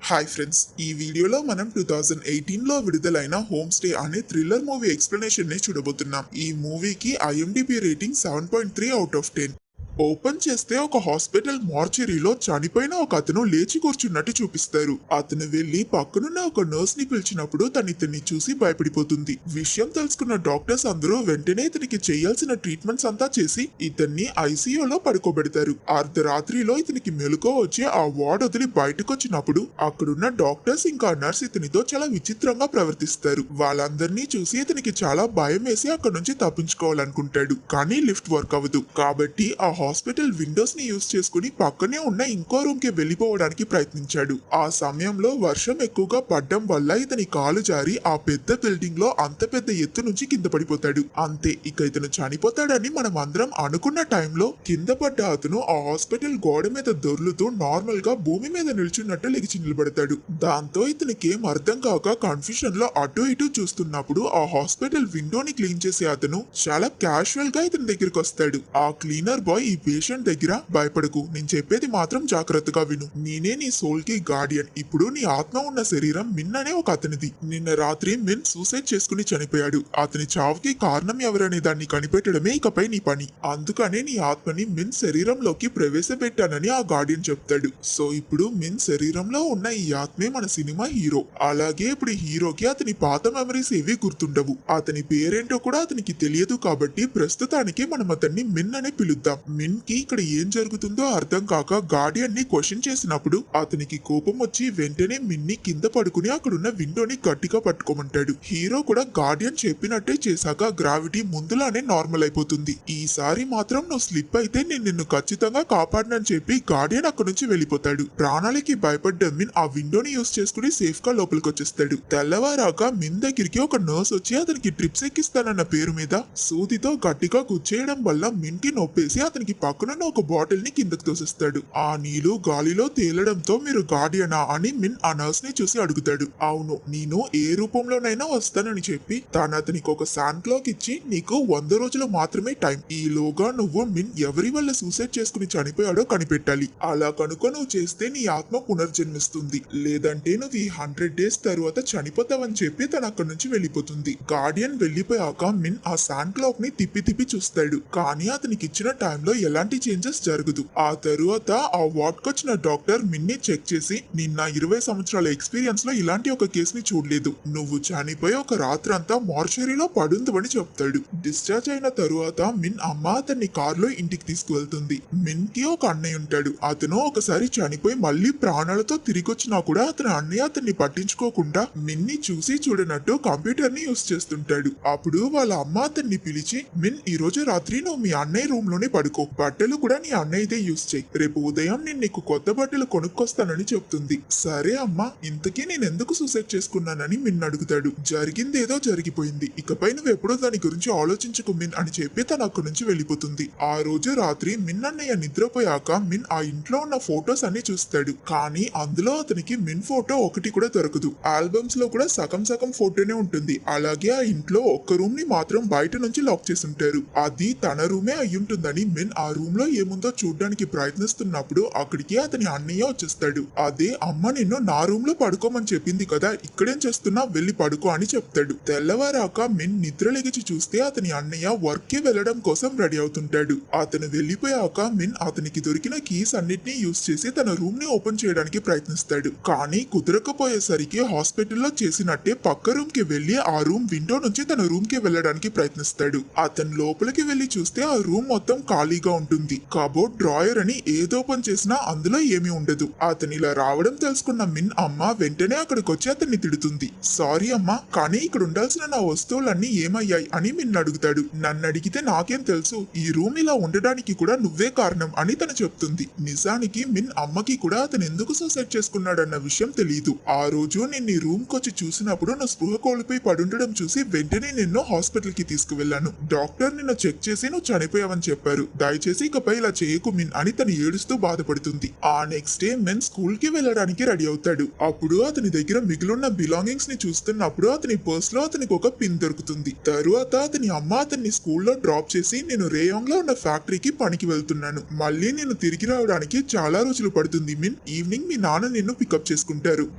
Hi friends, ఈ వీడియోలో మనం 2018లో విడుదలైన హోమ్ స్టే అనే థ్రిల్లర్ మూవీ ఎక్స్ప్లెనేషన్ ని చూడబోతున్నాం. ఈ మూవీకి IMDb rating 7.3 out of 10. Open చేస్తే ఒక హాస్పిటల్ మార్చరీలో చనిపోయిన ఒక అతను లేచి కూర్చున్నట్టు చూపిస్తారు. అతను వెళ్లి పక్కనున్న ఒక నర్స్ ని పిలిచినప్పుడు తను ఇతన్ని చూసి భయపడిపోతుంది. విషయం తెలుసుకున్న డాక్టర్స్ అందరూ వెంటనే ఇతనికి చేయాల్సిన ట్రీట్మెంట్స్ అంతా చేసి ఇతన్ని ఐసీయూలో పడుకోబెడతారు. అర్ధరాత్రిలో ఇతనికి మెలకువ వచ్చి ఆ వార్డ్ వదిలి బయటకు వచ్చినప్పుడు అక్కడున్న డాక్టర్స్ ఇంకా నర్స్ ఇతనితో చాలా విచిత్రంగా ప్రవర్తిస్తారు. వాళ్ళందరినీ చూసి ఇతనికి చాలా భయం వేసి అక్కడ నుంచి తప్పించుకోవాలనుకుంటాడు. కానీ లిఫ్ట్ వర్క్ అవ్వదు. కాబట్టి ఆ హాస్పిటల్ విండోస్ ని యూజ్ చేసుకుని పక్కనే ఉన్న ఇంకో రూమ్ కి వెళ్లిపోవడానికి ప్రయత్నించాడు. ఆ సమయంలో వర్షం ఎక్కువగా పడ్డం వల్ల ఇతని కాలు జారి ఆ పెద్ద బిల్డింగ్ లో అంత పెద్ద ఎత్తు నుంచి కింద పడిపోతాడు. అంతే, ఇక ఇతను చనిపోతాడని మనం అందరం అనుకున్న టైంలో కింద పడ్డ అతను ఆ హాస్పిటల్ గోడ మీద దొర్లుతూ నార్మల్ గా భూమి మీద నిల్చున్నట్టు లెగిచి నిలబడతాడు. దాంతో ఇతనికి ఏం అర్థం కాక కన్ఫ్యూజన్ లో అటు ఇటు చూస్తున్నప్పుడు ఆ హాస్పిటల్ విండోని క్లీన్ చేసే అతను చాలా క్యాజువల్ గా ఇతని దగ్గరికి వస్తాడు. ఆ క్లీనర్ బాయ్ ఈ పేషెంట్ దగ్గర, భయపడకు, నేను చెప్పేది మాత్రం జాగ్రత్తగా విను. నేనే నీ సోల్ కి గార్డియన్. ఇప్పుడు నీ ఆత్మ ఉన్న శరీరం మిన్ అనే ఒక అతనిది. నిన్న రాత్రి మిన్ సూసైడ్ చేసుకుని చనిపోయాడు. అతని చావుకి కారణం ఎవరనే దాన్ని కనిపెట్టడమే ఇకపై నీ పని. అందుకనే నీ ఆత్మని మిన్ శరీరంలోకి ప్రవేశపెట్టానని ఆ గార్డియన్ చెప్తాడు. సో ఇప్పుడు మిన్ శరీరంలో ఉన్న ఈ ఆత్మే మన సినిమా హీరో. అలాగే ఇప్పుడు హీరోకి అతని పాత మెమరీస్ ఏవి గుర్తుండవు. అతని పేరేంటో కూడా అతనికి తెలియదు. కాబట్టి ప్రస్తుతానికి మనం అతన్ని మిన్ అని పిలుద్దాం. మిన్ కి ఇక్కడ ఏం జరుగుతుందో అర్థం కాక గార్డియన్ ని క్వశ్చన్ చేసినప్పుడు అతనికి కోపం వచ్చి వెంటనే మిన్ ని కింద పడుకుని అక్కడున్న విండోని గట్టిగా పట్టుకోమంటాడు. హీరో కూడా గార్డియన్ చెప్పినట్టే చేశాక గ్రావిటీ ముందులానే నార్మల్ అయిపోతుంది. ఈసారి మాత్రం నువ్వు స్లిప్ అయితే నేను నిన్ను ఖచ్చితంగా కాపాడనని చెప్పి గార్డియన్ అక్కడి నుంచి వెళ్ళిపోతాడు. ప్రాణాలకి భయపడ్డ మిన్ ఆ విండోని యూస్ చేసుకుని సేఫ్ గా లోపలికి వచ్చేస్తాడు. తెల్లవారాక మిన్ దగ్గరికి ఒక నర్స్ వచ్చి అతనికి ట్రిప్స్ ఎక్కిస్తానన్న పేరు మీద సూదితో గట్టిగా గుచ్చేయడం వల్ల మిన్ కి నొప్పేసి అతనికి పక్కనున్న ఒక బాటిల్ ని కిందకు తోసేస్తాడు. ఆ నీళ్లు గాలిలో తేలడంతో మీరు గార్డియనా అని మిన్ ఆ నర్స్ ని చూసి అడుగుతాడు. అవును, నేను ఏ రూపంలోనైనా వస్తానని చెప్పి తాను అతనికి ఒక శాండ్ క్లాక్ ఇచ్చి నీకు 100 రోజులు మాత్రమే టైం. ఈలోగా నువ్వు మిన్ ఎవరి వల్ల సూసైడ్ చేసుకుని చనిపోయాడో కనిపెట్టాలి. అలా కనుక నువ్వు చేస్తే నీ ఆత్మ పునర్జన్మిస్తుంది. లేదంటే నువ్వు ఈ 100 డేస్ తరువాత చనిపోతావని చెప్పి తను అక్కడి నుంచి వెళ్ళిపోతుంది. గార్డియన్ వెళ్ళిపోయాక మిన్ ఆ శాండ్ క్లాక్ ని తిప్పి తిప్పి చూస్తాడు. కానీ అతనికి ఇచ్చిన టైంలో ఎలాంటి చేంజెస్ జరగదు. ఆ తరువాత ఆ వార్డ్ కొచ్చిన డాక్టర్ మిన్ ని చెక్ చేసి నిన్న 20 సంవత్సరాల ఎక్స్పీరియన్స్ లో ఇలాంటి ఒక కేసుని చూడలేదు. నువ్వు చనిపోయి ఒక రాత్రంతా మార్చరీలో పడుందని చెప్తాడు. డిశ్చార్జ్ అయిన తరువాత మిన్ అమ్మ అతన్ని కారులో ఇంటికి తీసుకువెళ్తుంది. మిన్ కి ఒక అన్నయ్య ఉంటాడు. అతను ఒకసారి చనిపోయి మళ్ళీ ప్రాణాలతో తిరిగొచ్చినా కూడా అతని అన్నయ్య అతన్ని పట్టించుకోకుండా మిన్ ని చూసి చూడనట్టు కంప్యూటర్ ని యూస్ చేస్తుంటాడు. అప్పుడు వాళ్ళ అమ్మ అతన్ని పిలిచి మిన్ ఈ రోజు రాత్రి నువ్వు మీ అన్నయ్య రూమ్ లోనే పడుకో, బట్టలు కూడా నీ అన్నయ్యదే యూస్ చేయి, రేపు ఉదయం నేను నీకు కొత్త బట్టలు కొనుక్కొస్తానని చెప్తుంది. సరే అమ్మా, ఇంతకీ నేను ఎందుకు సూసైడ్ చేసుకున్నానని మిన్ అడుగుతాడు. జరిగిందేదో జరిగిపోయింది, ఇకపై నువ్వు ఎప్పుడో దాని గురించి ఆలోచించుకు మిన్ అని చెప్పి తను అక్కడి నుంచి వెళ్ళిపోతుంది. ఆ రోజు రాత్రి మిన్ అన్నయ్య నిద్రపోయాక మిన్ ఆ ఇంట్లో ఉన్న ఫొటోస్ అన్ని చూస్తాడు. కానీ అందులో అతనికి మిన్ ఫోటో ఒకటి కూడా దొరకదు. ఆల్బమ్స్ లో కూడా సగం సగం ఫోటోనే ఉంటుంది. అలాగే ఆ ఇంట్లో ఒక్క రూమ్ ని మాత్రం బయట నుంచి లాక్ చేసి ఉంటారు. అది తన రూమే అయ్యుంటుందని మిన్ ఆ రూమ్ లో ఏముందో చూడడానికి ప్రయత్నిస్తున్నప్పుడు అక్కడికి అతని అన్నయ్య వచ్చేస్తాడు. అదే అమ్మ నిన్ను నా రూమ్ లో పడుకోమని చెప్పింది కదా, ఇక్కడేం చేస్తున్నా వెళ్ళి పడుకో అని చెప్తాడు. తెల్లవారాక మిన్ నిద్ర లెగిచి చూస్తే అతని అన్నయ్య వర్క్ కి వెళ్లడం కోసం రెడీ అవుతుంటాడు. అతను వెళ్ళిపోయాక మిన్ అతనికి దొరికిన కీస్ అన్నిటినీ యూస్ చేసి తన రూమ్ ని ఓపెన్ చేయడానికి ప్రయత్నిస్తాడు. కానీ కుదరకపోయేసరికి హాస్పిటల్లో చేసినట్టే పక్క రూమ్ కి వెళ్లి ఆ రూమ్ విండో నుంచి తన రూమ్ కి వెళ్లడానికి ప్రయత్నిస్తాడు. అతను లోపలికి వెళ్లి చూస్తే ఆ రూమ్ మొత్తం ఖాళీగా ఉంటుంది. కబోర్డ్, డ్రాయర్ అని ఏదో ఓపెన్ చేసినా అందులో ఏమీ ఉండదు. అతని ఇలా రావడం తెలుసుకున్న మిన్ అమ్మ వెంటనే అక్కడికి వచ్చి అతన్ని తిడుతుంది. సారీ అమ్మా, కానీ ఇక్కడ ఉండాల్సిన నా వస్తువులన్నీ ఏమయ్యాయి అని మిన్ అడుగుతాడు. నన్ను అడిగితే నాకేం తెలుసు, ఈ రూమ్ ఇలా ఉండడానికి కూడా నువ్వే కారణం అని తను చెప్తుంది. నిజానికి మిన్ అమ్మకి కూడా అతను ఎందుకు సూసైడ్ చేసుకున్నాడన్న విషయం తెలియదు. ఆ రోజు నేను నీ రూమ్ కొచ్చి చూసినప్పుడు నువ్వు స్పృహ కోల్పోయి పడుండడం చూసి వెంటనే నిన్ను హాస్పిటల్ కి తీసుకువెళ్లాను. డాక్టర్ నిన్ను చెక్ చేసి నువ్వు చనిపోయావని చెప్పారు. దయచేసి ఇకపై ఇలా చేయకు మిన్ అని తను ఏడుస్తూ బాధపడుతుంది. ఆ నెక్స్ట్ డే మిన్ స్కూల్ కి వెళ్ళడానికి రెడీ అవుతాడు. అప్పుడు అతని దగ్గర మిగిలిన బిలాంగింగ్స్ ని చూస్తున్నప్పుడు అతని పర్స్ లో అతనికి ఒక పిన్ దొరుకుతుంది. తరువాత అతని అమ్మ అతన్ని స్కూల్లో డ్రాప్ చేసి నేను రేయాంగ్ లో ఉన్న ఫ్యాక్టరీకి పనికి వెళ్తున్నాను, మళ్ళీ నేను తిరిగి రావడానికి చాలా రోజులు పడుతుంది మిన్, ఈవినింగ్ మీ నాన్న నిన్ను పికప్ చేసుకుంటారు.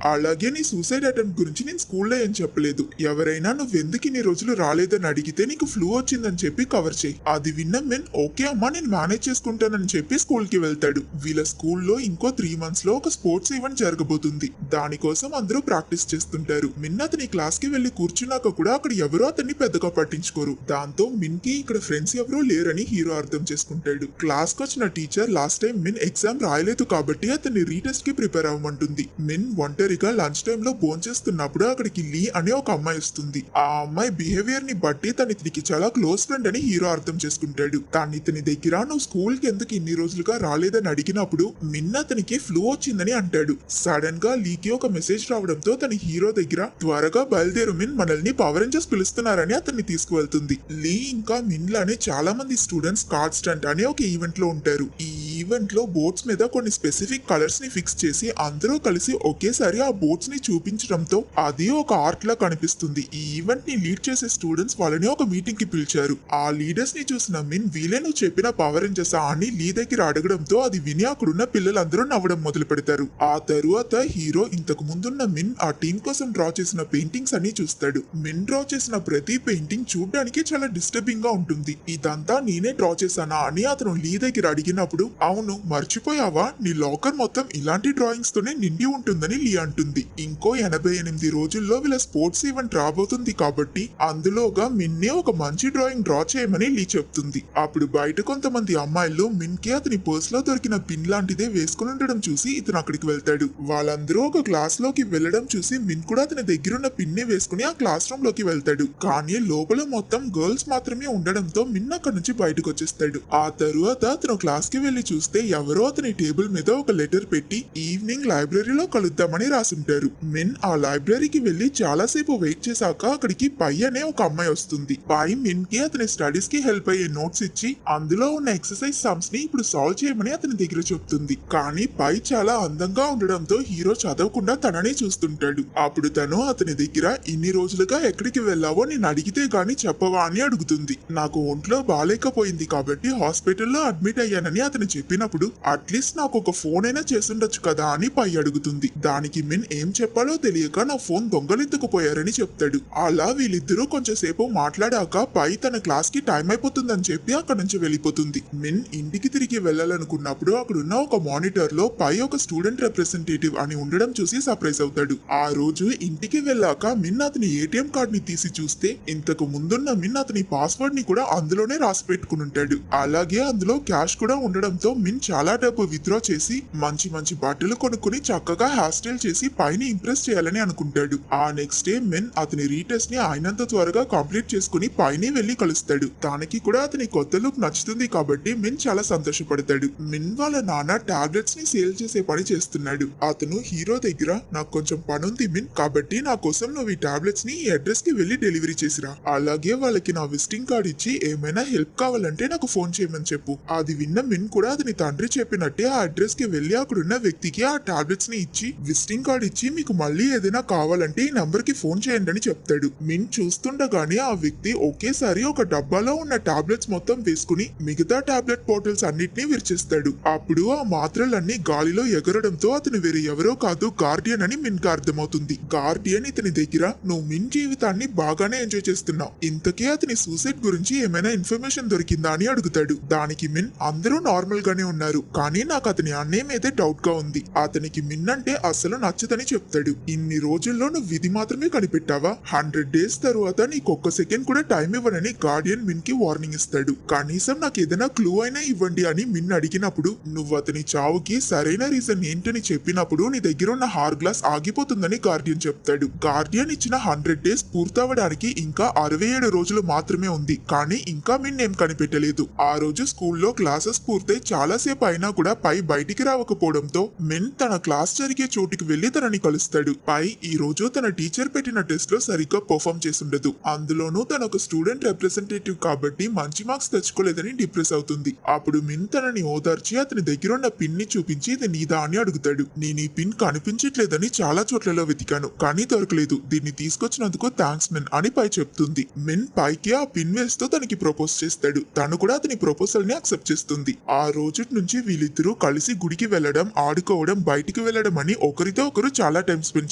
అలాగే నీ సూసైడ్ అటెంప్ట్ గురించి నేను స్కూల్లో ఏం చెప్పలేదు, ఎవరైనా నువ్వెందుకు ఇన్ని రోజులు రాలేదని అడిగితే నీకు ఫ్లూ వచ్చిందని చెప్పి కవర్ చేయి. అది విన్న మిన్ ఓకే అమ్మా నేను మేనేజ్ చేసుకుంటానని చెప్పి స్కూల్ కి వెళ్తాడు. వీళ్ళ స్కూల్లో ఇంకో 3 months లో ఒక స్పోర్ట్స్ ఈవెంట్ జరగబోతుంది. దానికోసం అందరూ ప్రాక్టీస్ చేస్తుంటారు. మిన్ అతని క్లాస్ కి వెళ్లి కూర్చున్నాక కూడా అక్కడ ఎవరో అతన్ని పెద్దగా పట్టించుకోరు. దాంతో మిన్ కి ఇక్కడ ఫ్రెండ్స్ ఎవరో లేరని హీరో అర్థం చేసుకుంటాడు. క్లాస్ కి వచ్చిన టీచర్ లాస్ట్ టైం మిన్ ఎగ్జామ్ రాయలేదు కాబట్టి అతన్ని రీటెస్ట్ కి ప్రిపేర్ అవ్వమంటుంది. మిన్ ఒంటరిగా లంచ్ టైం లో భోంచేస్తున్నప్పుడు అక్కడికి లీ అనే ఒక అమ్మాయి వస్తుంది. ఆ అమ్మాయి బిహేవియర్ ని బట్టి తను ఇతనికి చాలా క్లోజ్ ఫ్రెండ్ అని హీరో అర్థం చేసుకుంటాడు. తాను ఇతని దగ్గర నువ్వు స్కూల్ కి ఎందుకు ఇన్ని రోజులుగా రాలేదని అడిగినప్పుడు మిన్ అతనికి ఫ్లూ వచ్చిందని అంటాడు. సడన్ గా లీకి ఒక మెసేజ్ రావడంతో తన హీరో దగ్గర త్వరగా బయలుదేరు మిన్, మనల్ని పవర్ రేంజర్స్ పిలుస్తున్నారని అతన్ని తీసుకువెళ్తుంది. లీ ఇంకా మిన్ లానే చాలా మంది స్టూడెంట్స్ కార్డ్ స్టంట్ అనే ఒక ఈవెంట్ లో ఉంటారు. ఈ ఈవెంట్ లో బోట్స్ మీద కొన్ని స్పెసిఫిక్ కలర్స్ ని ఫిక్స్ చేసి అందరూ కలిసి ఒకేసారి ఆ బోట్స్ ని చూపించడంతో అది ఒక ఆర్ట్ లా కనిపిస్తుంది. ఈ ఈవెంట్ ని లీడ్ చేసే స్టూడెంట్స్ వాళ్ళని ఒక మీటింగ్ కి పిలిచారు. ఆ లీడర్స్ ని చూసిన మిన్ వీలే నువ్వు చెప్పిన పవర్ రేంజర్స్ అని లీ దగ్గర అడగడంతో అది విని అక్కడున్న పిల్లలందరూ నవ్వడం మొదలు పెడతారు. ఆ తరువాత హీరో ఇంతకు ముందున్న మిన్ ఆ టీం కోసం డ్రా చేసిన పెయింటింగ్స్ అన్ని చూస్తాడు. మిన్ డ్రా చేసిన ప్రతి పెయింటింగ్ చూడడానికి చాలా డిస్టర్బింగ్ గా ఉంటుంది. ఇదంతా నేనే డ్రా చేశానా అని అతను లీ దగ్గర అడిగినప్పుడు అవును మర్చిపోయావా నీ లాకర్ మొత్తం ఇలాంటి డ్రాయింగ్స్ తోనే నిండి ఉంటుందని లీ అంటుంది. ఇంకో 88 రోజుల్లో వీళ్ళ స్పోర్ట్స్ ఈవెంట్ రాబోతుంది కాబట్టి అందులోగా మిన్నే ఒక మంచి డ్రాయింగ్ డ్రా చేయమని లీ చెప్తుంది. అప్పుడు బయట కొంతమంది అమ్మాయిలు మిన్ కి అతని పర్స్ లో దొరికిన పిన్ లాంటిదే వేసుకుని ఉండడం చూసి ఇతను అక్కడికి వెళ్తాడు. వాళ్ళందరూ ఒక క్లాస్ లోకి వెళ్ళడం చూసి మిన్ కూడా అతని దగ్గరున్న పిన్నే వేసుకుని ఆ క్లాస్ రూమ్ లోకి వెళ్తాడు. కానీ లోపల మొత్తం గర్ల్స్ మాత్రమే ఉండడంతో మిన్ అక్కడి నుంచి బయటకు వచ్చేస్తాడు. ఆ తరువాత అతను క్లాస్ కి వెళ్లి చూస్తే ఎవరో అతని టేబుల్ మీద ఒక లెటర్ పెట్టి ఈవినింగ్ లైబ్రరీలో కలుద్దామని రాసుంటారు. మిన్ ఆ లైబ్రరీకి వెళ్లి చాలాసేపు వెయిట్ చేశాక అక్కడికి పై అనే ఒక అమ్మాయి వస్తుంది. పై మిన్ కి అతని స్టడీస్ కి హెల్ప్ అయ్యే నోట్స్ ఇచ్చి అందులో ఉన్న ఎక్సర్సైజ్ సమ్స్ ని ఇప్పుడు సాల్వ్ చేయమని అతని దగ్గర చెప్తుంది. కానీ పై చాలా అందంగా ఉండడంతో హీరో చదవకుండా తనని చూస్తుంటాడు. అప్పుడు తను అతని దగ్గర ఇన్ని రోజులుగా ఎక్కడికి వెళ్ళావో నేను అడిగితే గాని చెప్పవా అని అడుగుతుంది. నాకు ఒంట్లో బాలేకపోయింది కాబట్టి హాస్పిటల్లో అడ్మిట్ అయ్యానని అతను చెప్పినప్పుడు అట్లీస్ట్ నాకు ఒక ఫోన్ అయినా చేసుండొచ్చు కదా అని పై అడుగుతుంది. దానికి మిన్ ఏం చెప్పాలో తెలియక నా ఫోన్ దొంగలెత్తుకుపోయారని చెప్తాడు. అలా వీళ్ళిద్దరూ కొంచెం సేపు మాట్లాడాక పై తన క్లాస్ కి టైం అయిపోతుందని చెప్పి అక్కడ నుంచి వెళ్ళిపోతుంది. మిన్ ఇంటికి తిరిగి వెళ్ళాలనుకున్నప్పుడు అక్కడున్న ఒక మానిటర్ లో పై ఒక స్టూడెంట్ రిప్రజెంటేటివ్ అని ఉండడం చూసి సర్ప్రైజ్ అవుతాడు. ఆ రోజు ఇంటికి వెళ్ళాక మిన్ అతని ఏటీఎం కార్డ్ ని తీసి చూస్తే ఇంతకు ముందున్న మిన్ అతని పాస్వర్డ్ ని కూడా అందులోనే రాసి పెట్టుకుని ఉంటాడు. అలాగే అందులో క్యాష్ కూడా ఉండడంతో మిన్ చాలా డబ్బు విత్డ్రా చేసి మంచి మంచి బట్టలు కొనుక్కుని చక్కగా హెయిర్ స్టైల్ చేసి పైన ఇంప్రెస్ చేయాలని అనుకుంటాడు. ఆ నెక్స్ట్ డే మిన్ అతని రీటెస్ట్ ని అయినంత త్వరగా కంప్లీట్ చేసుకుని పైనే వెళ్లి కలుస్తాడు. తనకి కూడా అతని కొత్త లుక్ నచ్చుతుంది కాబట్టి మిన్ చాలా సంతోషపడతాడు. మిన్ వాళ్ళ నాన్న టాబ్లెట్స్ ని సేల్ చేసే పని చేస్తున్నాడు. అతను హీరో దగ్గర నాకు కొంచెం పని ఉంది మిన్, కాబట్టి నా కోసం నువ్వు ఈ టాబ్లెట్స్ ని ఈ అడ్రస్ కి వెళ్లి డెలివరీ చేసిరా. అలాగే వాళ్ళకి నా విజిటింగ్ కార్డ్ ఇచ్చి ఏమైనా హెల్ప్ కావాలంటే నాకు ఫోన్ చేయమని చెప్పు. అది విన్న మిన్ కూడా అతని తండ్రి చెప్పినట్టే ఆ అడ్రస్ కి వెళ్లి అక్కడున్న వ్యక్తికి ఆ టాబ్లెట్స్ ని ఇచ్చి విజిటింగ్ కార్డ్ ఇచ్చి మీకు మళ్ళీ ఏదైనా కావాలంటే ఈ నంబర్ కి ఫోన్ చేయండి అని చెప్తాడు. మిన్ చూస్తుండగానే ఆ వ్యక్తి ఒకేసారి ఒక డబ్బాలో ఉన్న టాబ్లెట్స్ మొత్తం వేసుకుని మిగతా టాబ్లెట్ బాటిల్స్ అన్నిటినీ విరిచేస్తాడు. అప్పుడు ఆ మాత్రలన్నీ గాలిలో ఎగరడంతో అతను వేరే ఎవరో కాదు గార్డియన్ అని మిన్ కి అర్థమవుతుంది. గార్డియన్ ఇతని దగ్గర నువ్వు మిన్ జీవితాన్ని బాగానే ఎంజాయ్ చేస్తున్నావు, ఇంతకీ అతని సూసైడ్ గురించి ఏమైనా ఇన్ఫర్మేషన్ దొరికిందా అని అడుగుతాడు. దానికి మిన్ అందరూ నార్మల్ గానే ఉన్నారు, కానీ నాకు అతని అన్నేం అయితే డౌట్ గా ఉంది, అతనికి మిన్ అంటే అసలు నచ్చదని చెప్తాడు. ఇన్ని రోజుల్లో నువ్వు విధి మాత్రమే కనిపెట్టావా, 100 days తరువాత నీకు ఒక్క సెకండ్ కూడా టైం ఇవ్వనని గార్డియన్ మిన్ కి వార్నింగ్ ఇస్తాడు. కనీసం నాకు ఏదైనా క్లూ అయినా ఇవ్వండి అని మిన్ అడిగినప్పుడు నువ్వు అతని చావుకి సరైన రీజన్ ఏంటని చెప్పినప్పుడు నీ దగ్గర ఉన్న హార్ గ్లాస్ ఆగిపోతుందని గార్డియన్ చెప్తాడు. గార్డియన్ ఇచ్చిన 100 days పూర్తవడానికి ఇంకా 67 రోజులు మాత్రమే ఉంది, కానీ ఇంకా మిన్ ఏం కనిపెట్టలేదు. ఆ రోజు స్కూల్లో క్లాసెస్ పూర్తయి చాలా చాలాసేపు అయినా కూడా పై బయటికి రావకపోవడంతో మిన్ తన క్లాస్ జరిగే చోటుకి వెళ్లి తనని కలుస్తాడు. పై ఈ రోజు తన టీచర్ పెట్టిన టెస్ట్ లో సరిగ్గా పర్ఫామ్ చేసుండదు. అందులోనూ తన ఒక స్టూడెంట్ రిప్రజెంటేటివ్ కాబట్టి మంచి మార్క్స్ తెచ్చుకోలేదని డిప్రెస్ అవుతుంది. అప్పుడు మిన్ తనని ఓదార్చి అతని దగ్గరున్న పిన్ ని చూపించి ఇది నీదా అని అడుగుతాడు. నేను ఈ పిన్ కనిపించట్లేదని చాలా చోట్లలో వెతికాను కానీ దొరకలేదు, దీన్ని తీసుకొచ్చినందుకు థ్యాంక్స్ మిన్ అని పై చెప్తుంది. మిన్ పైకి ఆ పిన్ వేస్తూ తనకి ప్రపోజ్ చేస్తాడు. తను కూడా అతని ప్రపోజల్ ని యాక్సెప్ట్ చేస్తుంది. ఆ రోజు నుంచి వీళ్ళిద్దరూ కలిసి గుడికి వెళ్లడం, ఆడుకోవడం, బయటికి వెళ్లడం అని ఒకరితో ఒకరు చాలా టైం స్పెండ్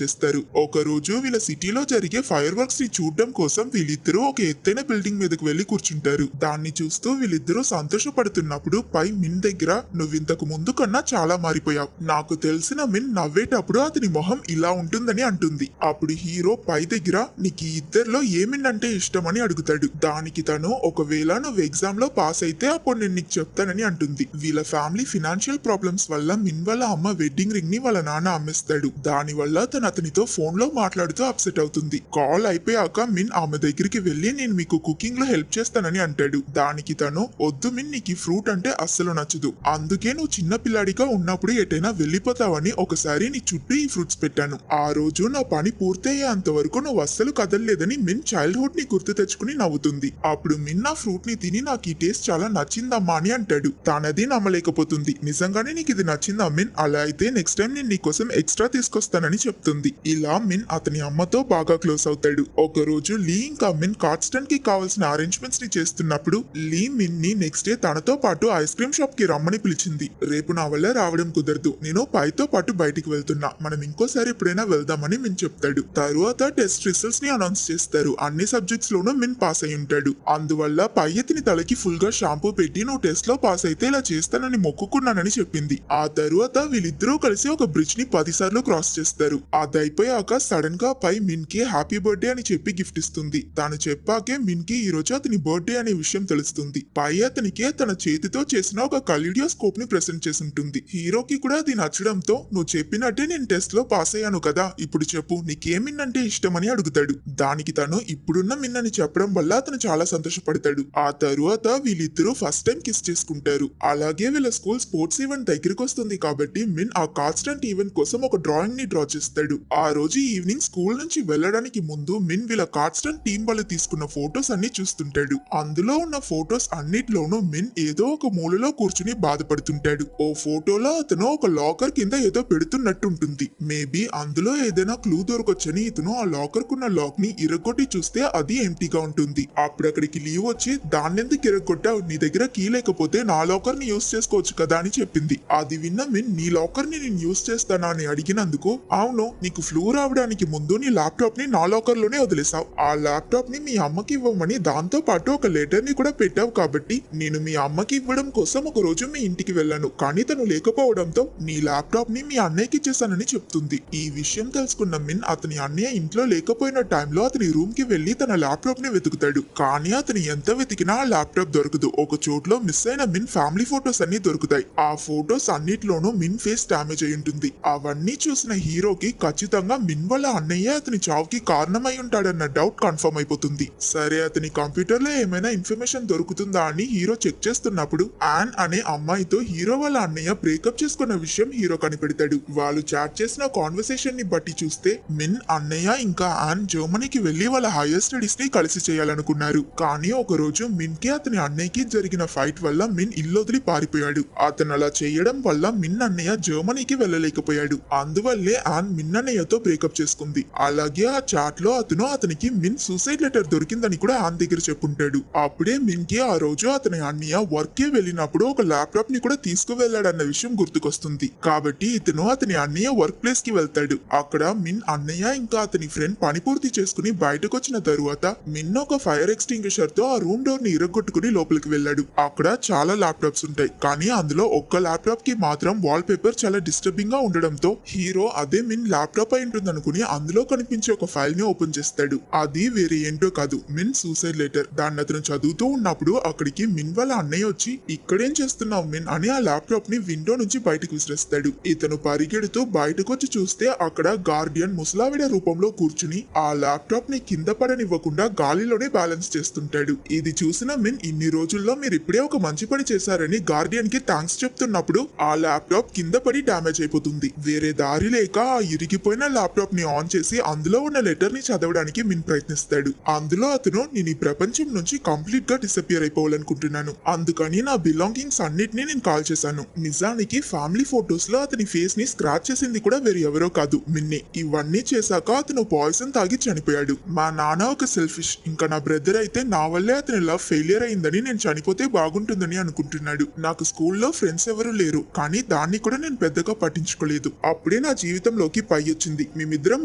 చేస్తారు. ఒక రోజు వీళ్ళ సిటీలో జరిగే ఫైర్ వర్క్స్ ని చూడడం కోసం వీళ్ళిద్దరూ ఒక ఎత్తైన బిల్డింగ్ మీదకు వెళ్లి కూర్చుంటారు. దాన్ని చూస్తూ వీళ్ళిద్దరూ సంతోషపడుతున్నప్పుడు పై మిన్ దగ్గర నువ్వింతకు ముందు కన్నా చాలా మారిపోయావు, నాకు తెలిసిన మిన్ నవ్వేటప్పుడు అతని మొహం ఇలా ఉంటుందని అంటుంది. అప్పుడు హీరో పై దగ్గర నీకు ఈ ఇద్దరిలో ఏ మిన్ అంటే ఇష్టం అని అడుగుతాడు. దానికి తను ఒకవేళ నువ్వు ఎగ్జామ్ లో పాస్ అయితే అప్పుడు నేను నీకు చెప్తానని అంటుంది. వీళ్ళ ఫ్యామిలీ ఫినాన్షియల్ ప్రాబ్లమ్స్ వల్ల మిన్ వాళ్ళ అమ్మ వెడ్డింగ్ రింగ్ ని వాళ్ళ నాన్న అమ్మేస్తాడు. దాని వల్ల తను అతనితో ఫోన్ లో మాట్లాడుతూ అప్సెట్ అవుతుంది. కాల్ అయిపోయాక మిన్ ఆమె దగ్గరికి వెళ్లి నేను మీకు కుకింగ్ లో హెల్ప్ చేస్తానని అంటాడు. దానికి తను వద్దు మిన్, నీకు ఫ్రూట్ అంటే అస్సలు నచ్చదు, అందుకే నువ్వు చిన్న పిల్లాడిగా ఉన్నప్పుడు ఎటైనా వెళ్ళిపోతావని ఒకసారి నీ చుట్టూ ఈ ఫ్రూట్స్ పెట్టాను. ఆ రోజు నా పని పూర్తయ్యేంత వరకు నువ్వు అస్సలు కదలలేదని మిన్ చైల్డ్హుడ్ ని గుర్తు తెచ్చుకుని నవ్వుతుంది. అప్పుడు మిన్ ఆ ఫ్రూట్ ని తిని నాకు ఈ టేస్ట్ చాలా నచ్చిందమ్మా అని అంటాడు. తనది నమ్మలేకపోతుంది. నిజంగానే నీకు ఇది నచ్చిందా మిన్? అలా అయితే నెక్స్ట్ టైం నేను నీకోసం ఎక్స్ట్రా తీసుకొస్తానని చెప్తుంది. ఇలా మిన్ అతని అమ్మతో బాగా క్లోజ్ అవుతాడు. ఒక రోజు లీ ఇంకా మిన్ కార్డ్స్టన్ కి కావాల్సిన అరేంజ్మెంట్స్ ని చేస్తున్నప్పుడు లీ మిన్ ని నెక్స్ట్ డే తనతో పాటు ఐస్ క్రీమ్ షాప్ కి రమ్మని పిలిచింది. రేపు నా వల్ల రావడం కుదరదు, నేను పైతో పాటు బయటికి వెళ్తున్నా, మనం ఇంకోసారి ఎప్పుడైనా వెళ్దామని మిన్ చెప్తాడు. తరువాత టెస్ట్ రిజల్ట్స్ ని అనౌన్స్ చేస్తారు. అన్ని సబ్జెక్ట్స్ లోనూ మిన్ పాస్ అయి ఉంటాడు. అందువల్ల పై అతని తలకి ఫుల్ గా షాంపూ పెట్టి నువ్వు టెస్ట్ లో పాస్ అయితే ఇలా చేస్తానని మొక్కుకున్నానని చెప్పింది. ఆ తరువాత వీళ్ళిద్దరూ కలిసి ఒక బ్రిడ్జ్ ని 10 సార్లు క్రాస్ చేస్తారు. అది అయిపోయాక సడన్ గా పై మిన్ కి హ్యాపీ బర్త్డే అని చెప్పి గిఫ్ట్ ఇస్తుంది. తాను చెప్పాకే మిన్ కి ఈ రోజు అతని బర్త్డే అనే విషయం తెలుస్తుంది. పై అతనికి తన చేతితో చేసిన ఒక కలిడియోస్కోప్ ని ప్రెసెంట్ చేసి ఉంటుంది. హీరోకి కూడా అది నచ్చడంతో నువ్వు చెప్పినట్టే నేను టెస్ట్ లో పాస్ అయ్యాను కదా, ఇప్పుడు చెప్పు నీకే మిన్ అంటే ఇష్టం అని అడుగుతాడు. దానికి తను ఇప్పుడున్న మిన్ అని చెప్పడం వల్ల అతను చాలా సంతోషపడతాడు. ఆ తరువాత వీళ్ళిద్దరూ ఫస్ట్ టైం కిస్ చేసుకుంటారు. అలాగే వీళ్ళ స్కూల్ స్పోర్ట్స్ ఈవెంట్ దగ్గరికి వస్తుంది కాబట్టి మిన్ ఆ కాన్స్టెంట్ ఈవెంట్ కోసం ఒక డ్రాయింగ్ ని డ్రా చేస్తాడు. ఆ రోజు ఈవినింగ్ స్కూల్ నుంచి వెళ్ళడానికి ముందు మిన్ వీళ్ళ కాన్స్టెంట్ టీం వాళ్ళు తీసుకున్న ఫొటోస్ అన్ని చూస్తుంటాడు. అందులో ఉన్న ఫొటోస్ అన్నిట్లోనూ మిన్ ఏదో ఒక మూలలో కూర్చుని బాధపడుతుంటాడు. ఓ ఫోటోలో అతను ఒక లాకర్ కింద ఏదో పెడుతున్నట్టు ఉంటుంది. మేబీ అందులో ఏదైనా క్లూ దొరకొచ్చని ఇతను ఆ లాకర్ కున్న లాక్ ని ఇరగొట్టి చూస్తే అది ఎంటీగా ఉంటుంది. అప్పుడు అక్కడికి లీవ్ వచ్చి దాన్నెందుకు ఇరగొట్టావు, నీ దగ్గర కీ లేకపోతే నా లాకర్ ని యూస్ చేసుకోవచ్చు కదా అని చెప్పింది. అది విన్న మిన్ నీ లాకర్ ని నేను యూస్ చేస్తానా అని అడిగినందుకు అవును, నీకు ఫ్లూ రావడానికి ముందు నీ ల్యాప్టాప్ ని నా లాకర్ లోనే వదిలేసావు, ఆ ల్యాప్టాప్ ని మీ అమ్మకి ఇవ్వమని దాంతో పాటు ఒక లెటర్ ని కూడా పెట్టావు కాబట్టి నేను మీ అమ్మకి ఇవ్వడం కోసం ఒక రోజు మీ ఇంటికి వెళ్ళాను, కానీ తను లేకపోవడంతో నీ ల్యాప్టాప్ ని మీ అన్నయ్యకి ఇచ్చేసానని చెప్తుంది. ఈ విషయం తెలుసుకున్న మిన్ అతని అన్నయ్య ఇంట్లో లేకపోయిన టైంలో అతని రూమ్ కి వెళ్లి తన ల్యాప్టాప్ ని వెతుకుతాడు. కానీ అతను ఎంత వెతికినా ఆ ల్యాప్టాప్ దొరకదు. ఒక చోట్లో మిస్ అయిన మిన్ ఫ్యామిలీ ఫోటోస్ అన్ని దొరుకుతాయి. ఆ ఫోటోస్ అన్నిట్లోనూ మిన్ ఫేస్ డామేజ్ అయి ఉంటుంది. అవన్నీ చూసిన హీరోకి ఖచ్చితంగా మిన్ వాళ్ళ అన్నయ్య అతని చావుకి కారణమై ఉంటాడన్న డౌట్ కన్ఫర్మ్ అయిపోతుంది. సరే అతని కంప్యూటర్ లో ఏమైనా ఇన్ఫర్మేషన్ దొరుకుతుందా అని హీరో చెక్ చేస్తున్నప్పుడు యాన్ అనే అమ్మాయితో హీరో వాళ్ళ అన్నయ్య బ్రేకప్ చేసుకున్న విషయం హీరో కనిపెడతాడు. వాళ్ళు చాట్ చేసిన కాన్వర్సేషన్ ని బట్టి చూస్తే మిన్ అన్నయ్య ఇంకా యాన్ జర్మనీకి వెళ్లి వాళ్ళ హైయర్ స్టడీస్ ని కలిసి చేయాలనుకున్నారు. కానీ ఒక రోజు మిన్ కి అతని అన్నయ్యకి జరిగిన ఫైట్ వల్ల మిన్ ఇల్లు వదిలి పారిపోయాడు. అతను అలా చేయడం వల్ల మిన్ అన్నయ్య జర్మనీకి వెళ్ళలేకపోయాడు. అందువల్లే యాన్ మిన్ అన్నయ్యతో బ్రేకప్ చేసుకుంది. అలాగే ఆ చాట్ లో అతనికి మిన్ సూసైడ్ లెటర్ దొరికిందని కూడా యాన్ దగ్గర చెప్పుంటాడు. అప్పుడే మిన్ కి ఆ రోజు అతని అన్నయ్య వర్క్ కి వెళ్ళినప్పుడు ఒక ల్యాప్టాప్ ని కూడా తీసుకువెళ్లాడన్న విషయం గుర్తుకొస్తుంది. కాబట్టి ఇతను అతని అన్నయ్య వర్క్ ప్లేస్ కి వెళ్తాడు. అక్కడ మిన్ అన్నయ్య ఇంకా అతని ఫ్రెండ్ పని పూర్తి చేసుకుని బయటకు వచ్చిన తరువాత మిన్ ఒక ఫైర్ ఎక్స్టింగ్విషర్ తో ఆ రూమ్ డోర్ ని ఇరగొట్టుకుని లోపలికి వెళ్ళాడు. అక్కడ చాలా ల్యాప్టాప్స్ ఉంటాయి, కానీ అందులో ఒక్క ల్యాప్టాప్ కి మాత్రం వాల్ పేపర్ చాలా డిస్టర్బింగ్ గా ఉండడంతో హీరో అదే మిన్ ల్యాప్టాప్ అయి ఉంటుందనుకుని అందులో కనిపించే ఒక ఫైల్ ని ఓపెన్ చేస్తాడు. అది వేరే ఏంటో కాదు, మిన్ సూసైడ్ లెటర్. దాన్ని అతను చదువుతూ ఉన్నప్పుడు అక్కడికి మిన్ వాళ్ళ అన్నయ్య వచ్చి ఇక్కడేం చేస్తున్నావు మిన్ అని ఆ ల్యాప్టాప్ ని విండో నుంచి బయటకు విసిరేస్తాడు. ఇతను పరిగెడుతూ బయటకు వచ్చి చూస్తే అక్కడ గార్డియన్ ముసలావిడ రూపంలో కూర్చుని ఆ ల్యాప్టాప్ ని కింద పడనివ్వకుండా గాలిలోనే బ్యాలెన్స్ చేస్తుంటాడు. ఇది చూసిన మిన్ ఇన్ని రోజుల్లో మీరు ఇప్పుడే ఒక మంచి పని చేశారని గాలి గార్డియన్ కి థ్యాంక్స్ చెప్తున్నప్పుడు ఆ ల్యాప్టాప్ కింద పడి డ్యామేజ్ అయిపోతుంది. వేరే దారి లేక ఆ ఇరిగిపోయిన ల్యాప్టాప్ ని ఆన్ చేసి అందులో ఉన్న లెటర్ ని చదవడానికి మిన్ ప్రయత్నిస్తాడు. అందులో అతను నేను ఈ ప్రపంచం నుంచి కంప్లీట్ గా డిసపియర్ అయిపోవాలనుకుంటున్నాను, అందుకని నా బిలాంగింగ్స్ అన్నిటినీ నేను కాల్ చేశాను. నిజానికి ఫ్యామిలీ ఫోటోస్ లో అతని ఫేస్ ని స్క్రాచ్ చేసింది కూడా వేరే ఎవరో కాదు, మిన్నే. ఇవన్నీ చేశాక అతను పాయిజన్ తాగి చనిపోయాడు. మా నాన్న ఒక సెల్ఫిష్, ఇంకా నా బ్రదర్ అయితే నా వల్లే అతని లవ్ ఫెయిలియర్ అయిందని నేను చనిపోతే బాగుంటుందని అనుకుంటున్నాడు. నాకు స్కూల్లో ఫ్రెండ్స్ ఎవరు లేరు, కానీ దాన్ని కూడా నేను పెద్దగా పట్టించుకోలేదు. అప్పుడే నా జీవితంలోకి పై వచ్చింది. మేమిద్దరం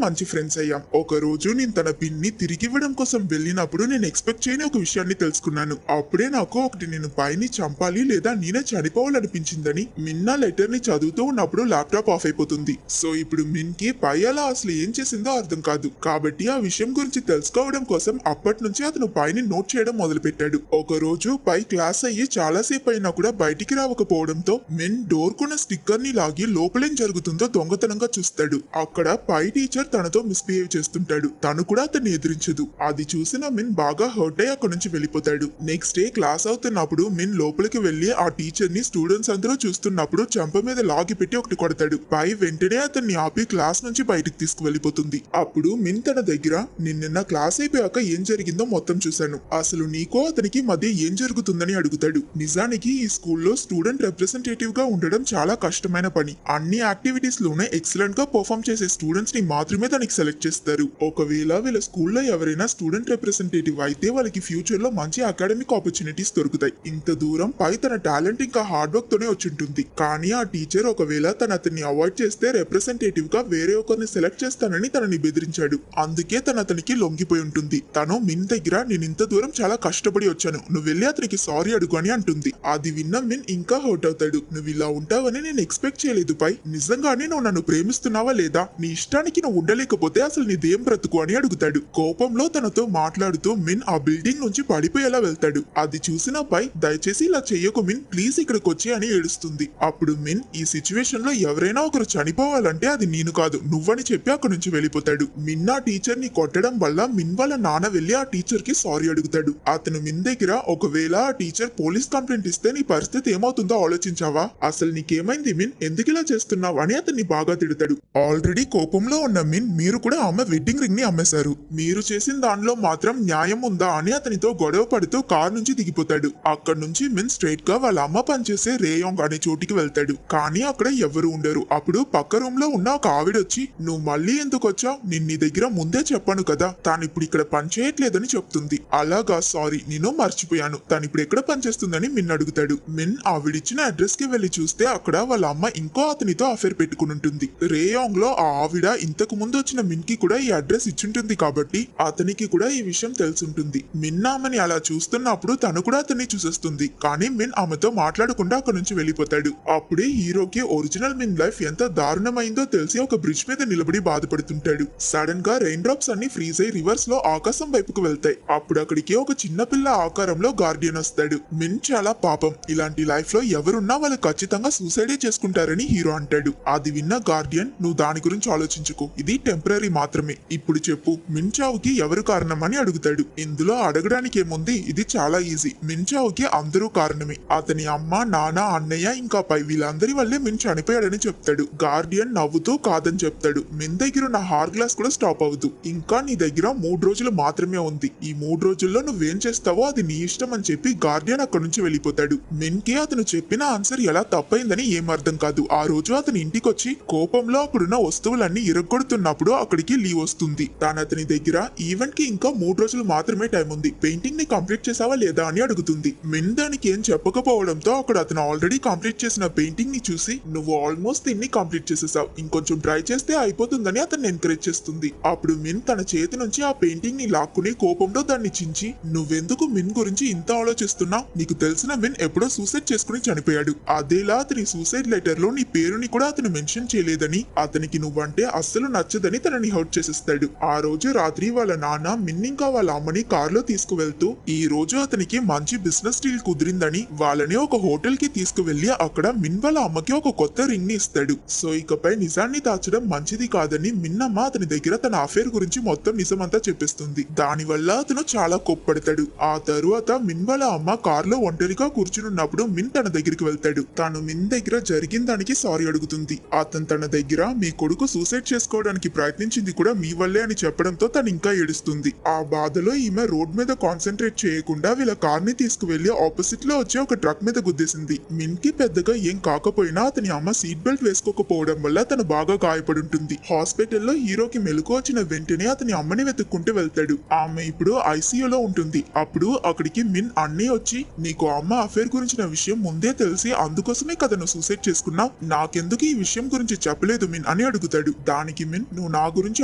మంచి ఫ్రెండ్స్ అయ్యాం. ఒక రోజు నేను తన పిన్ ని తిరిగివ్వడం కోసం వెళ్ళినప్పుడు నేను ఎక్స్పెక్ట్ చేయని ఒక విషయాన్ని తెలుసుకున్నాను. అప్పుడే నాకు ఒకటి నేను పైని చంపాలి లేదా నేనే చనిపోవాలనిపించిందని. మిన్నా లెటర్ ని చదువుతూ ఉన్నప్పుడు ల్యాప్టాప్ ఆఫ్ అయిపోతుంది. సో ఇప్పుడు మిన్ కి పై అలా అసలు ఏం చేసిందో అర్థం కాదు. కాబట్టి ఆ విషయం గురించి తెలుసుకోవడం కోసం అప్పటి నుంచి అతను పైని నోట్ చేయడం మొదలు పెట్టాడు. ఒక రోజు పై క్లాస్ అయ్యి చాలాసేపు అయినా కూడా బయటికి రావకపోవడంతో మిన్ డోర్ కొన్న స్టిక్కర్ ని లాగి లోపలేం జరుగుతుందో దొంగతనంగా చూస్తాడు. అక్కడ పై టీచర్ తనతో మిస్బిహేవ్ చేస్తుంటాడు. తను కూడా అతన్ని ఎదిరించదు. అది చూసిన మిన్ బాగా హర్ట్ అయ్యి అక్కడి నుంచి వెళ్ళిపోతాడు. నెక్స్ట్ డే క్లాస్ అవుతున్నప్పుడు మిన్ లోపలికి వెళ్లి ఆ టీచర్ ని స్టూడెంట్స్ అందరూ చూస్తున్నప్పుడు చంప మీద లాగి పెట్టి ఒకటి కొడతాడు. పై వెంటనే అతన్ని ఆపి క్లాస్ నుంచి బయటికి తీసుకువెళ్ళిపోతుంది. అప్పుడు మిన్ తన దగ్గర నిన్న క్లాస్ అయిపోయాక ఏం జరిగిందో మొత్తం చూశాను, అసలు నీకో అతనికి మధ్య ఏం జరుగుతుందని అడుగుతాడు. నిజానికి ఈ స్కూల్లో స్టూడెంట్ రిప్రజెంటేటివ్ గా ఉండడం చాలా కష్టమైన పని. అన్ని యాక్టివిటీస్ లోనే ఎక్సలెంట్ గా పర్ఫామ్ చేసే స్టూడెంట్స్ ని మాత్రమే దానికి సెలెక్ట్ చేస్తారు. ఒకవేళ వీళ్ళ స్కూల్లో ఎవరైనా స్టూడెంట్ రిప్రజెంటేటివ్ అయితే వాళ్ళకి ఫ్యూచర్ లో మంచి అకాడమిక్ ఆపర్చునిటీస్ దొరుకుతాయి. ఇంత దూరం పై తన టాలెంట్ ఇంకా హార్డ్ వర్క్ తోనే వచ్చింటుంది. కానీ ఆ టీచర్ ఒకవేళ అతన్ని అవాయిడ్ చేస్తే రిప్రజెంటేటివ్ గా వేరే ఒకరిని సెలెక్ట్ చేస్తానని తనని బెదిరించాడు. అందుకే అతనికి లొంగిపోయి ఉంటుంది. తను మిన్ దగ్గర నేను ఇంత దూరం చాలా కష్టపడి వచ్చాను, నువ్వు వెళ్ళి అతనికి సారీ అడుగు అని అంటుంది. అది విన్న మిన్ ఇంకా హర్ట్ అవుతాడు. నువ్వు ఇలా ఉంటావని నేను ఎక్స్పెక్ట్ చేయలేదు పై. నిజంగానే నువ్వు నన్ను ప్రేమిస్తున్నావా లేదా? నీ ఇష్టానికి నువ్వు ఉండలేకపోతే అసలు నీదేం బ్రతుకు అని అడుగుతాడు. కోపంలో తనతో మాట్లాడుతూ మిన్ ఆ బిల్డింగ్ నుంచి పడిపోయేలా వెళ్తాడు. అది చూసిన పై దయచేసి ఇలా చెయ్యకు మిన్, ప్లీజ్ ఇక్కడికి వచ్చి అని ఏడుస్తుంది. అప్పుడు మిన్ ఈ సిచ్యువేషన్ లో ఎవరైనా ఒకరు చనిపోవాలంటే అది నేను కాదు నువ్వని చెప్పి అక్కడి నుంచి వెళ్ళిపోతాడు. మిన్ ఆ టీచర్ ని కొట్టడం వల్ల మిన్ వాళ్ళ నాన్న వెళ్లి ఆ టీచర్ కి సారీ అడుగుతాడు. అతను మిన్ దగ్గర ఒకవేళ ఆ టీచర్ పోలీస్ కంప్లైంట్ ఇస్తే నీ పరిస్థితి ఏమవుతుందో ఆలోచించావా? అసలు నీకేమైంది మిన్, ఎందుకు ఇలా చేస్తున్నావు అని అతన్ని బాగా తిడతాడు. ఆల్రెడీ కోపంలో ఉన్న మిన్ మీరు కూడా ఆమె వెడ్డింగ్ రింగ్ ని అమ్మేశారు, మీరు చేసిన దానిలో మాత్రం న్యాయం ఉందా అని అతనితో గొడవ పడుతూ కార్ నుంచి దిగిపోతాడు. అక్కడి నుంచి మిన్ స్ట్రైట్ గా వాళ్ళ అమ్మ పనిచేసే రేయాంగ్ అనే చోటికి వెళ్తాడు. కానీ అక్కడ ఎవరు ఉండరు. అప్పుడు పక్క రూమ్ లో ఉన్న ఒక ఆవిడ వచ్చి నువ్వు మళ్ళీ ఎందుకు వచ్చావు, నేను నీ దగ్గర ముందే చెప్పాను కదా తాను ఇప్పుడు ఇక్కడ పని చేయట్లేదని చెప్తుంది. అలాగా, సారీ నేను మర్చిపోయాను, తను ఇప్పుడు ఎక్కడ పనిచేస్తుందని మిన్ అడుగుతాడు. మిన్ ఆవిడిచ్చిన అడ్రస్ కి వెళ్లి చూస్తే అక్కడ వాళ్ళ అమ్మ ఇంకో అతనితో అఫేర్ పెట్టుకుని ఉంటుంది. రేయాంగ్ లో ఆ ఆవిడ ఇంతకు ముందు వచ్చిన మిన్ కి కూడా ఈ అడ్రస్ ఇచ్చుంటుంది కాబట్టి అతనికి కూడా ఈ విషయం తెలుసుంటుంది. మిన్ ఆమెని అలా చూస్తున్నప్పుడు తను కూడా అతన్ని చూసేస్తుంది. కానీ మిన్ ఆమెతో మాట్లాడకుండా అక్కడి నుంచి వెళ్ళిపోతాడు. అప్పుడే హీరోకి ఒరిజినల్ మిన్ లైఫ్ ఎంత దారుణమైందో తెలిసి ఒక బ్రిడ్జ్ మీద నిలబడి బాధపడుతుంటాడు. సడన్ గా రెయిన్ డ్రాప్స్ అన్ని ఫ్రీజ్ అయి రివర్స్ లో ఆకాశం వైపుకు వెళ్తాయి. అప్పుడు అక్కడికి ఒక చిన్న పిల్ల ఆకారంలో గార్డియన్ వస్తాడు. మిన్ చాలా పాపం, ఇలాంటి లైఫ్ లో ఎవరున్నా వాళ్ళు ఖచ్చితంగా సూసైడే చేసుకుంటారని హీరో అంటాడు. అది విన్న గార్డియన్ నువ్వు దాని గురించి ఆలోచించుకో, ఇది టెంపరీ మాత్రమే, ఇప్పుడు చెప్పు మిన్ చావుకి ఎవరు కారణం అని అడుగుతాడు. ఇందులో అడగడానికి ఏముంది, ఇది చాలా ఈజీ. మిన్ చావుకి అందరూ కారణమే, అతని అమ్మ నాన్న అన్నయ్య ఇంకా పై వీళ్ళందరి వల్లే మిన్ చనిపోయాడని చెప్తాడు. గార్డియన్ నవ్వుతూ కాదని చెప్తాడు. మిన్ దగ్గర ఉన్న హార్ గ్లాస్ కూడా స్టాప్ అవ్వదు. ఇంకా నీ దగ్గర 3 రోజులు మాత్రమే ఉంది, ఈ 3 రోజుల్లో నువ్వేం చేస్తావో అది నీ ఇష్టం అని చెప్పి గార్డియన్ అక్కడి నుంచి వెళ్ళిపోతాడు. మిన్ కి అతను చెప్పిన ఆన్సర్ ఎలా తప్పైందని ఏం అర్థం కాదు. ఆ రోజు అతని ఇంటికి వచ్చి కోపంలో అక్కడున్న వస్తువులన్నీ ఇరగొడుతున్నప్పుడు అక్కడికి లీవ్ వస్తుంది. తాను అతని దగ్గర ఈవెంట్ కి ఇంకా 3 రోజులు మాత్రమే టైం ఉంది, పెయింటింగ్ ని కంప్లీట్ చేసావా లేదా అని అడుగుతుంది. మిన్ దానికి ఏం చెప్పకపోవడంతో అక్కడ అతను ఆల్రెడీ కంప్లీట్ చేసిన పెయింటింగ్ ని చూసి నువ్వు ఆల్మోస్ట్ దీన్ని కంప్లీట్ చేసేసావు, ఇంకొంచెం ట్రై చేస్తే అయిపోతుందని అతన్ని ఎంకరేజ్ చేస్తుంది. అప్పుడు మిన్ తన చేతి నుంచి ఆ పెయింటింగ్ ని లాక్కుని కోపంలో దాన్ని చించి నువ్వెందుకు మిన్ గురించి ఇంత ఆలోచిస్తున్నావు, నీకు తెలిసిన మిన్ ఎప్పుడో సూసైడ్ చేసుకుని చనిపోయాడు, అదేలా అతని సూసైడ్ లెటర్ లో నీ పేరుని కూడా అతను మెన్షన్ చేయలేదని, అతనికి నువ్వంటే అస్సలు నచ్చదని తనని హర్ట్ చేసేస్తాడు. ఆ రోజు రాత్రి వాళ్ళ నాన్న మిన్ ఇంకా వాళ్ళ అమ్మని కారులో తీసుకువెళ్తూ ఈ రోజు అతనికి మంచి బిజినెస్ డీల్ కుదిరిందని వాళ్ళని ఒక హోటల్ కి తీసుకువెళ్లి అక్కడ మిన్ వాళ్ళ అమ్మకి ఒక కొత్త రింగ్ ని ఇస్తాడు. సో ఇకపై నిజాన్ని దాచడం మంచిది కాదని మిన్నమ్మ అతని దగ్గర తన అఫేర్ గురించి మొత్తం నిజమంతా చెప్పిస్తుంది. దాని వల్ల అతను చాలా కోప్పడతాడు. ఆ తరువాత మిన్ వాళ్ళ అమ్మ కారులో ఒంటరిగా కూర్చున్నప్పుడు చూస్తున్నప్పుడు మిన్ తన దగ్గరికి వెళ్తాడు. తాను మిన్ దగ్గర జరిగిన దానికి సారీ అడుగుతుంది. అతను తన దగ్గర మీ కొడుకు సూసైడ్ చేసుకోవడానికి ప్రయత్నించింది కూడా మీ వల్లే అని చెప్పడంతో తను ఇంకా ఏడుస్తుంది. ఆ బాధలో ఈమె రోడ్ మీద కాన్సన్ట్రేట్ చేయకుండా వీళ్ళ కార్ ని తీసుకువెళ్లి ఆపోజిట్ లో వచ్చే ఒక ట్రక్ మీద గుద్దేసింది. మిన్ కి పెద్దగా ఏం కాకపోయినా అతని అమ్మ సీట్ బెల్ట్ వేసుకోకపోవడం వల్ల తను బాగా గాయపడి ఉంటుంది. హాస్పిటల్లో హీరోకి మెలకు వచ్చిన వెంటనే అతని అమ్మని వెతుక్కుంటూ వెళ్తాడు. ఆమె ఇప్పుడు ఐసీయూలో ఉంటుంది. అప్పుడు అక్కడికి మిన్ అన్నీ వచ్చి, నీకు అమ్మ అఫేర్ గురించిన విషయం ముందే తెలిసి అందుకోసమే కదా నువ్వు సూసైడ్ చేసుకున్నావు, నాకెందుకు ఈ విషయం గురించి చెప్పలేదు మిన్ అని అడుగుతాడు. దానికి మిన్, నువ్వు నా గురించి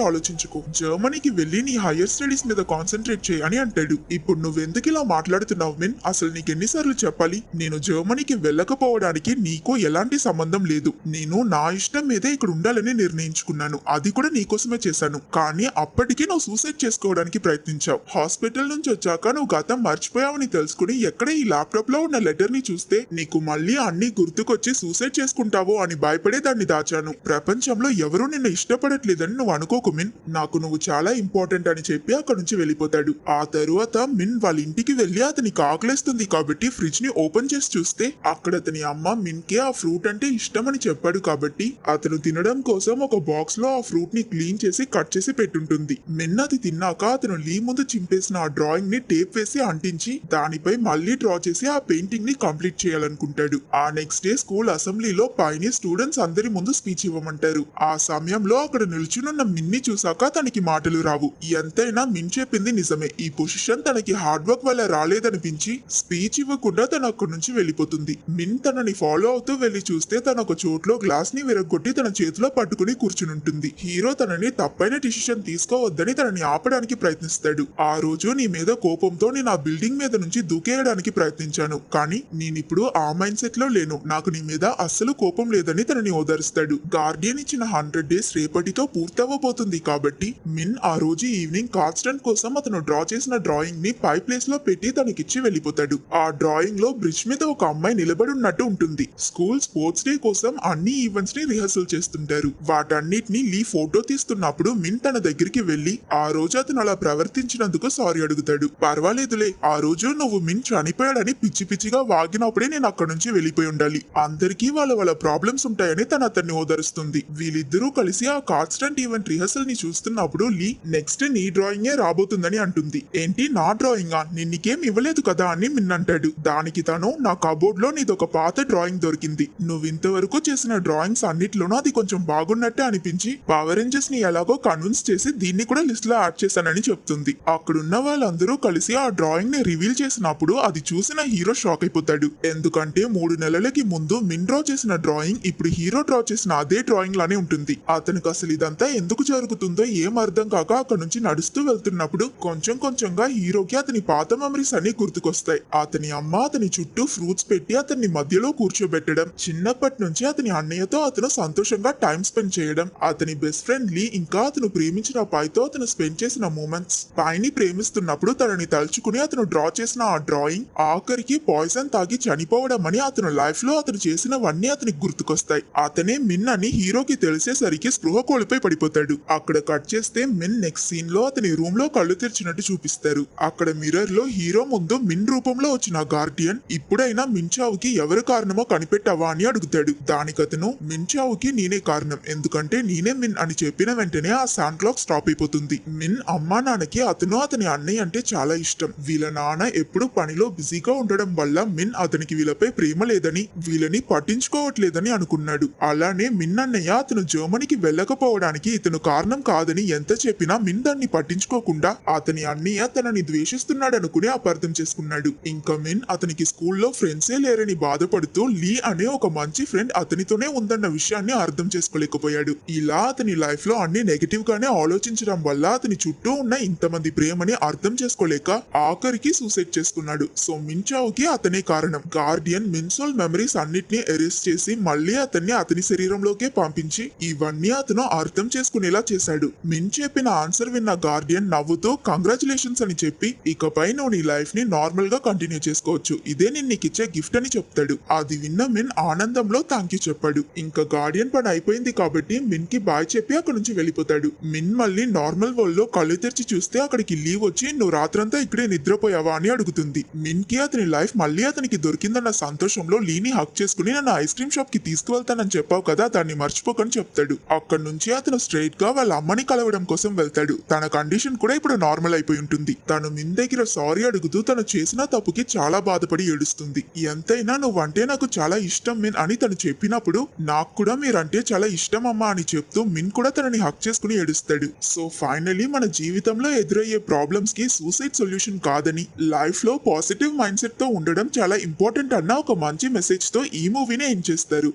ఆలోచించుకో, జర్మనీకి వెళ్లి నీ హైయర్ స్టడీస్ మీద కాన్సన్ట్రేట్ చేయి అని అంటాడు. ఇప్పుడు నువ్వెందుకు ఇలా మాట్లాడుతున్నావు మిన్, అసలు నీకు ఎన్నిసార్లు చెప్పాలి, నేను జర్మనీకి వెళ్ళకపోవడానికి నీకు ఎలాంటి సంబంధం లేదు. నేను నా ఇష్టం మీదే ఇక్కడ ఉండాలని నిర్ణయించుకున్నాను, అది కూడా నీకోసమే చేశాను. కానీ అప్పటికి నువ్వు సూసైడ్ చేసుకోవడానికి ప్రయత్నించావు. హాస్పిటల్ నుంచి వచ్చాక నువ్వు గతం మర్చిపోయావని తెలుసుకుని ఎక్కడ ఈ ల్యాప్టాప్ లో ఉన్న లెటర్ ని చూస్తే నీకు మళ్ళీ అన్ని గుర్తుకొచ్చి సూసైడ్ చేసుకుంటావో అని భయపడే దాన్ని దాచాను. ప్రపంచంలో ఎవరూ నిన్ను ఇష్టపడట్లేదని నువ్వు అనుకోకు మిన్, నాకు నువ్వు చాలా ఇంపార్టెంట్ అని చెప్పి అక్కడ నుంచి వెళ్ళిపోతాడు. ఆ తరువాత మిన్ వాళ్ళ ఇంటికి వెళ్లి అతనికి ఆకలేస్తుంది కాబట్టి ఫ్రిడ్జ్ ని ఓపెన్ చేసి చూస్తే అక్కడ అతని అమ్మ మిన్ కి ఆ ఫ్రూట్ అంటే ఇష్టం అని చెప్పాడు కాబట్టి అతను తినడం కోసం ఒక బాక్స్ లో ఆ ఫ్రూట్ ని క్లీన్ చేసి కట్ చేసి పెట్టుంటుంది. మిన్ అది తిన్నాక అతను లీ ముందు చింపేసిన ఆ డ్రాయింగ్ ని టేప్ వేసి అంటించి దానిపై మళ్ళీ డ్రా చేసి ఆ పెయింటింగ్ ని కంప్లీట్ చేయాలనుకుంటాడు. ఆ నెక్స్ట్ డే స్కూల్ అసెంబ్లీలో పైని స్టూడెంట్స్ అందరి ముందు స్పీచ్ ఇవ్వమంటారు. ఆ సమయంలో అక్కడ నిల్చునున్న మిన్ని చూసాక తనకి మాటలు రావు. ఎంతైనా మిన్ చెప్పింది నిజమే, ఈ పొజిషన్ తనకి హార్డ్ వర్క్ వల్ల రాలేదనిపించి స్పీచ్ ఇవ్వకుండా తను అక్కడి నుంచి వెళ్ళిపోతుంది. మిన్ తనని ఫాలో అవుతూ వెళ్లి చూస్తే తన ఒక చోట్లో గ్లాస్ ని విరగొట్టి తన చేతిలో పట్టుకుని కూర్చునుంటుంది. హీరో తనని తప్పైన డిసిషన్ తీసుకోవద్దని తనని ఆపడానికి ప్రయత్నిస్తాడు. ఆ రోజు నీ మీద కోపంతో నేను ఆ బిల్డింగ్ మీద నుంచి దూకేయడానికి ప్రయత్నించాను, కానీ నేనిప్పుడు ఆ మైండ్ సెట్ లో లేను, నాకు నీ మీద అస్సలు కోపం లేదని తనని ఓదారుస్తాడు. గార్డియన్ ఇచ్చిన 100 days రేపటితో పూర్తవబోతుంది కాబట్టి మిన్ ఆ రోజు ఈవినింగ్ కాన్స్టెంట్ కోసం అతను డ్రా చేసిన డ్రాయింగ్ ని పై ప్లేస్ లో పెట్టి తనకిచ్చి వెళ్ళిపోతాడు. ఆ డ్రాయింగ్ లో బ్రిడ్జ్ మీద ఒక అమ్మాయి నిలబడి ఉన్నట్టు ఉంటుంది. స్కూల్ స్పోర్ట్స్ డే కోసం అన్ని ఈవెంట్స్ ని రిహర్సల్ చేస్తుంటారు. వాటన్నిటిని లీ ఫోటో తీస్తున్నప్పుడు మిన్ తన దగ్గరికి వెళ్లి ఆ రోజు అతను అలా ప్రవర్తించినందుకు సారీ అడుగుతాడు. పర్వాలేదులే, ఆ రోజు నువ్వు మిన్ చనిపోయాడని పిచ్చి పిచ్చిగా వాగినప్పుడే నేను అక్కడ నుంచి వెళ్ళిపోయి ఉండాలి, అందరికీ వాళ్ళ ప్రాబ్లమ్స్ ఉంటాయని తను అతన్ని ఓదరుస్తుంది. వీళ్ళిద్దరూ కలిసి ఆ కాన్స్టెంట్ ఈవెంట్ రిహర్సల్ ని చూస్తున్నప్పుడు లీ నెక్స్ట్ నీ డ్రాయింగే రాబోతుందని అంటుంది. ఏంటి నా డ్రాయింగా, నిన్నికేం ఇవ్వలేదు కదా అని మిన్ అంటాడు. దానికి తను, నా కబోర్డ్ లో నీదొక పాత డ్రాయింగ్ దొరికింది, నువ్వు ఇంతవరకు చేసిన డ్రాయింగ్స్ అన్నిట్లోనూ అది కొంచెం బాగున్నట్టే అనిపించి పవర్ రేంజర్స్ ని ఎలాగో కన్విన్స్ చేసి దీన్ని కూడా లిస్ట్ లో యాడ్ చేశానని చెప్తుంది. అక్కడున్న వాళ్ళందరూ కలిసి ఆ డ్రాయింగ్ ని రివీల్ చేసినప్పుడు అది చూసిన హీరో షాక్ అయిపోతాడు. ఎందుకంటే 3 నెలలకి ముందు మిన్ డ్రా చేసిన డ్రాయింగ్ ఇప్పుడు హీరో డ్రా చేసిన అదే డ్రాయింగ్ లానే ఉంటుంది. అతనికి అసలు ఇదంతా ఎందుకు జరుగుతుందో ఏం అర్థం కాక అక్కడ నుంచి నడుస్తూ వెళ్తున్నప్పుడు కొంచెం కొంచెంగా హీరోకి అతని పాత మెమరీస్ అన్ని గుర్తుకొస్తాయి. అతని అమ్మ అతని చుట్టూ ఫ్రూట్స్ పెట్టి అతన్ని మధ్యలో కూర్చోబెట్టడం, చిన్నప్పటి నుంచి అతని అన్నయ్యతో అతను సంతోషంగా టైం స్పెండ్ చేయడం, అతని బెస్ట్ ఫ్రెండ్ లీ ఇంకా అతను ప్రేమించిన అబ్బాయితో అతను స్పెండ్ చేసిన మూమెంట్స్, పైని ప్రేమిస్తున్నప్పుడు తనని తలుచుకుని అతను డ్రా చేసిన ఆ డ్రాయింగ్, ఆఖరికి పాయిజన్ తాగి చనిపోవడం అని అతను లైఫ్ లో అతను చేసినవన్నీ అతనికి గుర్తుకొస్తాయి. అతనే మిన్ అని హీరోకి తెలిసేసరికి స్పృహ కోల్పోయి పడిపోతాడు. అక్కడ కట్ చేస్తే మిన్ నెక్స్ట్ సీన్ లో అతని రూమ్ లో కళ్ళు తెరిచినట్టు చూపిస్తారు. అక్కడ మిర్రర్ లో హీరో ముందు మిన్ రూపంలో వచ్చిన గార్డియన్, ఇప్పుడైనా మిన్ చావుకి ఎవరు కారణమో కనిపెట్టావా అని అడుగుతాడు. దానికతను, మిన్ చావుకి నేనే కారణం, ఎందుకంటే నేనే మిన్ అని చెప్పిన వెంటనే ఆ శాండ్ క్లాక్ స్టాప్ అయిపోతుంది. మిన్ అమ్మా నాన్నకి అతను అతని అన్నయ్య అంటే చాలా ఇష్టం. వీళ్ళ నాన్న ఎప్పుడు పనిలో బిజీగా ఉండడం వల్ల మిన్ అతనికి వీళ్ళపై ప్రేమ లేదని, వీళ్ళని పట్టించుకోవట్లేదని అనుకున్నాడు. అలానే మిన్ అన్నయ్య అతను జర్మనీకి వెళ్ళకపోవడానికి ఇతను కారణం కాదని ఎంత చెప్పినా మిన్ దాన్ని పట్టించుకోకుండా అతని అన్నయ్య తనని ద్వేషిస్తున్నాడు అనుకుని అపార్థం చేసుకున్నాడు. ఇంకా మిన్ అతనికి స్కూల్లో ఫ్రెండ్సే లేరని బాధపడుతూ లీ అనే ఒక మంచి ఫ్రెండ్ అతనితోనే ఉందన్న విషయాన్ని అర్థం చేసుకోలేకపోయాడు. ఇలా అతని లైఫ్ లో అన్ని నెగటివ్ గానే ఆలోచించడం వల్ల అతని చుట్టూ ఉన్న ఇంతమంది ప్రేమని అర్థం చేసుకోలేక ఆఖరికి సూసైడ్ చేసుకున్నాడు. సో మిన్ చావుకి అతనే కారణం. గార్డియన్ మిన్ సోల్ మెమరీస్ అన్నిటిని ఎరేస్ చేసి మళ్ళీ అతన్ని అతని శరీరంలోకే పంపించి ఇవన్నీ అతను అర్థం చేసుకునేలా చేశాడు. మిన్ చెప్పిన ఆన్సర్ విన్న గార్డియన్ నవ్వుతూ కంగ్రాచులేషన్స్ అని చెప్పి ఇకపై నువ్వు నీ లైఫ్ ని నార్మల్ గా కంటిన్యూ చేసుకోవచ్చు, ఇదే నేను నీకు ఇచ్చే గిఫ్ట్ అని చెప్తాడు. అది విన్న మిన్ ఆనందంలో థ్యాంక్ యూ చెప్పాడు. ఇంకా గార్డియన్ పని అయిపోయింది కాబట్టి మిన్ కి బాయ్ చెప్పి అక్కడ నుంచి వెళ్ళిపోతాడు. మిన్ మళ్ళీ నార్మల్ వరల్డ్ లో కళ్ళు తెరిచి చూస్తే అక్కడికి లీవ్ వచ్చి నువ్వు రాత్రంతా ఇక్కడే నిద్రపోయావా అని అడుగుతుంది. మిన్ కి అతని లైఫ్ మళ్ళీ అతనికి దొరికిందన్న సంతోషంలో లీని హక్ చేసుకుని నన్ను ఐస్ క్రీమ్ షాప్ కి తీసుకువెళ్తానని చెప్పావు కదా, దాన్ని మర్చిపోకని చెప్తాడు. అక్కడి నుంచి అతను స్ట్రైట్ గా వాళ్ళ అమ్మని కలవడం కోసం వెళ్తాడు. తన కండిషన్ కూడా ఇప్పుడు నార్మల్ అయిపోయి ఉంటుంది. తను మిన్ దగ్గర సారీ అడుగుతూ తను చేసిన తప్పుకి చాలా బాధపడి ఏడుస్తుంది. ఎంతైనా నువ్వంటే నాకు చాలా ఇష్టం మిన్ అని తను చెప్పినప్పుడు, నాకు కూడా మీరంటే చాలా ఇష్టం అమ్మా అని చెప్తూ మిన్ కూడా తనని హక్ చేసుకుని ఏడుస్తాడు. సో ఫైనలీ మన జీవితంలో ఎదురయ్యే ప్రాబ్లమ్స్ కి సూసైడ్ సొల్యూషన్ కాదని, లైఫ్ లో పాజిటివ్ మైండ్ సెట్ తో ఉండడం చాలా ఇంపార్టెంట్ అన్న ఒక మంచి మెసేజ్ తో ఈ మూవీని ఎండ్ చేస్తారు.